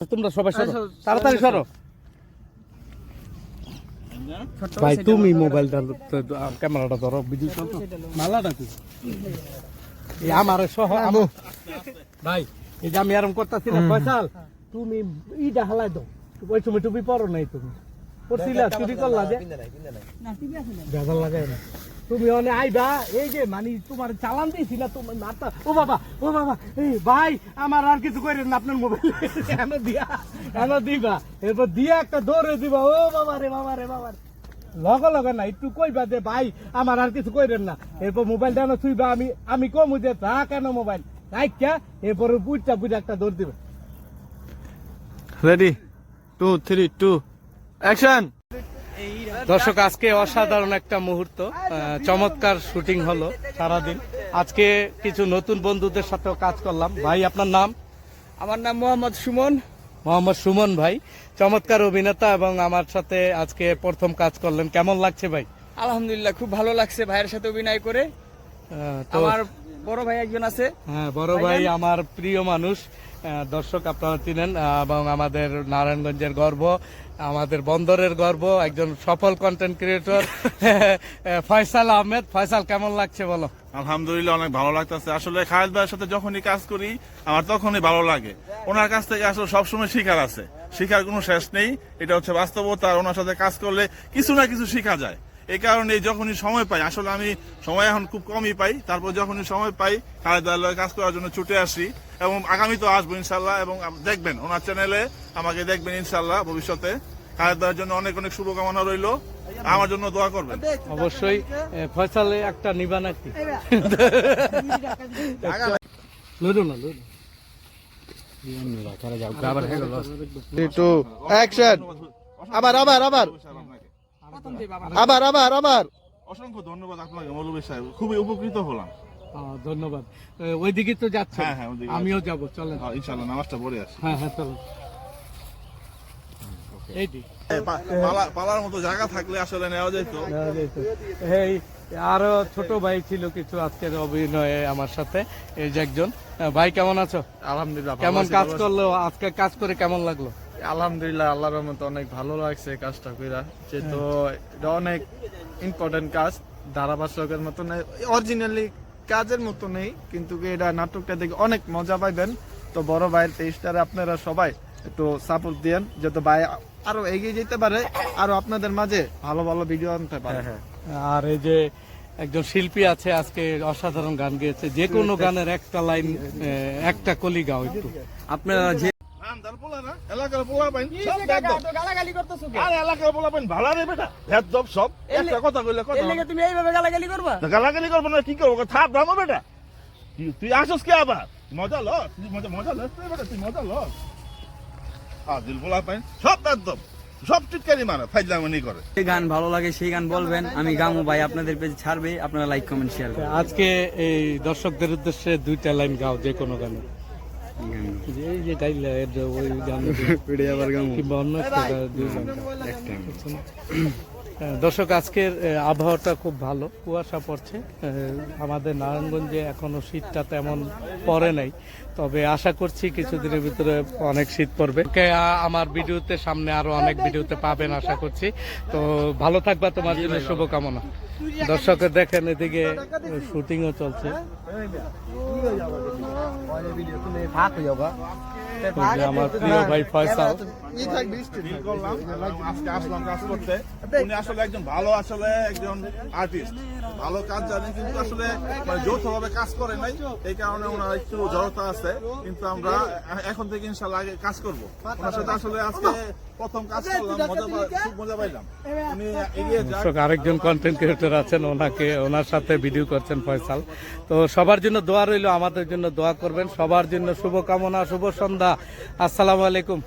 তোমরা সবাই সরো, তাড়াতাড়ি সরো। ভাই তুমি মোবাইলটা ক্যামেরাটা ধরো, ভিডিও চলতো মালাটা কি আমার সহ ভাই, এই যে আমি আরাম করতেছি না ফয়সাল, তুমি ইটা হালাই দাও। ওই সময় টুপি পরো নাই, তুমি পড়ছিলা চুরি করলা যে বেজাল লাগাই না। তুমি অনেক আইবা, এই যে মানে তোমার চালান দিয়েছি না তোমার মাথা। ও বাবা, ও বাবা, এই ভাই আমার আর কিছু করেন না, আপনার মোবাইল এনে দিয়া এনে দিবা, এরপর দিয়া একটা দৌড়ে দিবা। ও বাবা রে বাবা রে বাবা, লগে লগে না একটু কইবা যে ভাই আমার আর কিছু করেন না। এরপর মোবাইলটা এনে ছুইবা, আমি কমু যে তা কেন মোবাইল রাইখা, এরপরে বুঝটা বুঝে একটা দৌড় দিবা। Ready 2 3 2 action. দর্শক, আজকে অসাধারণ একটা মুহূর্ত, চমৎকার শুটিং হলো সারাদিন। আজকে কিছু নতুন বন্ধুদের সাথেও কাজ করলাম। ভাই আপনার নাম? আমার নাম মোহাম্মদ সুমন। মোহাম্মদ সুমন ভাই চমৎকার অভিনেতা, এবং আমার সাথে আজকে প্রথম কাজ করলেন। কেমন লাগছে ভাই? আলহামদুলিল্লাহ, খুব ভালো লাগছে ভাইয়ের সাথে অভিনয় করে। তো আমার বড় ভাই একজন আছে। হ্যাঁ, বড় ভাই আমার প্রিয় মানুষ। দর্শক আপনারা চিনেন, এবং আমাদের নারায়ণগঞ্জের গর্ব, আমাদের বন্দরের গর্ব, একজন সফল কন্টেন্ট ক্রিয়েটর ফয়সাল আহমেদ। ফয়সাল, কেমন লাগছে বলো? আলহামদুলিল্লাহ, অনেক ভালো লাগতেছে। আসলে খায়েদ ভাইয়ের সাথে যখনই কাজ করি আমার তখনই ভালো লাগে। ওনার কাছ থেকে আসলে সবসময় শিখার আছে, শিখার কোনো শেষ নেই। এটা হচ্ছে বাস্তবতা। আর ওনার সাথে কাজ করলে কিছু না কিছু শেখা যায়। এই কারণে যখনই সময় পাই, আসলে আমি সময় এখন খুব কমই পাই, তারপর যখনই সময় পাই খালেদ ভাইয়ের লগে কাজ করার জন্য ছুটে আসি, এবং আগামী তো আসবো ইনশাল্লাহ। এবং দেখবেন ওনার চ্যানেলে আমাকে দেখবেন ইনশাল্লাহ ভবিষ্যতে। খালেদ ভাইয়ের জন্য অনেক অনেক শুভকামনা রইল, আমার জন্য দোয়া করবেন অবশ্যই। ফয়সালে একটা নিবা নাকি? লড়ো না, লড়ো। অ্যাকশন। আবার আবার আবার আবার আবার আবার। অসংখ্য ধন্যবাদ আপনাকে মৌলভী সাহেব, খুবই উপকৃত হলাম। ধন্যবাদ। ওইদিকে তো যাচ্ছে, হ্যাঁ, ওইদিকে আমিও যাবো, চলেন। ইনশাল্লাহ নামাজটা পড়ে আসি। হ্যাঁ হ্যাঁ, চলো। এইটি পালার মতো জায়গা থাকলে আসলে নেওয়া যেত। এই আরো ছোট ভাই ছিল কিছু আজকের অভিনয়ে আমার সাথে, এই যে একজন। ভাই কেমন আছো? আলহামদুলিল্লাহ, কেমন কাজ করলো আজকে? কাজ করে কেমন লাগলো? আলহামদুলিল্লাহ, আল্লাহর রহমতে অনেক ভালো লাগছে কাজটা কইরা। যেহেতু এটা অনেক ইম্পর্টেন্ট কাজ, ধারাবাহিকের মতো নেই, অরিজিনালি কাজের মতো নেই, কিন্তু এটা নাটকটা দেখে অনেক মজা পাইবেন। তো বড় ভাইয়ের পেজটারে আপনারা সবাই একটু সাপোর্ট দেন, যাতে ভাই আরো এগিয়ে যেতে পারে, আরো আপনাদের মাঝে ভালো ভালো ভিডিও আনতে পারে। আর এই যে একজন শিল্পী আছে, আজকে অসাধারণ গান গেয়েছে। যে কোনো গানের একটা লাইন, একটা কলি গাও একটু। আপনারা যে এলাকার পোলা পাইন সব গালাগালি করতেছো কেন? আর এলাকার পোলা পাইন ভালো রে বেটা, ভেদ সব একটা কথা কইলে কথা এর লাগি তুমি এইভাবে গালাগালি করবা? গালাগালি করবো না, কি করবো? থাপ দামো বেটা, তুই আসস কে আবার? মজা ল, তুই মজা লস বেটা, তুই মজা লস। দিল পোলা পাইন সব ভেদ সব টিটকারি মারা ফাইজলামি করে। যে গান ভালো লাগে সেই গান বলবেন, আমি গামু ভাই আপনাদের পেজে ছাড়বে, আপনারা লাইক কমেন্ট শেয়ার করবেন। আজকে এই দর্শকদের উদ্দেশ্যে দুইটা লাইন গাও, যে কোনো গানে। এই যে ওই গান কিংবা অন্য একটা দুই গান গাও। দর্শক, আজকের আবহাওয়াটা খুব ভালো, কুয়াশা পড়ছে। আমাদের নারায়ণগঞ্জে এখনো শীতটা তেমন পড়ে নাই, তবে আশা করছি কিছুদিনের ভিতরে অনেক শীত পড়বে। আমার ভিডিওতে সামনে আরো অনেক ভিডিওতে পাবেন আশা করছি। তো ভালো থাকবা, তোমার জন্য শুভকামনা। দর্শক দেখেন, এদিকে শুটিংও চলছে। আমার প্রিয় ভাই ফয়সাল, আজকে আসলাম কাজ করতে। উনি আসলে একজন ভালো, আসলে একজন আর্টিস্ট, ভালো কাজ জানে, কিন্তু আসলে যৌথভাবে কাজ করে নাই, এই কারণে ওনার একটু জড়তা আছে। কিন্তু আমরা এখন থেকে ইনশাল্লাহ আগে কাজ করবো ওনার সাথে। আসলে আজকে প্রথম কাজ করলাম, খুব মজা পাইলাম। উনি এগিয়ে যান। আরেকজন কন্টেন্ট ক্রিয়েটর আছেন, ওনার সাথে ভিডিও করছেন ফয়সাল। তো সবার জন্য দোয়া রইল, আমাদের জন্য দোয়া করবেন। সবার জন্য শুভকামনা, শুভ সন্ধ্যা। আসসালামু আলাইকুম।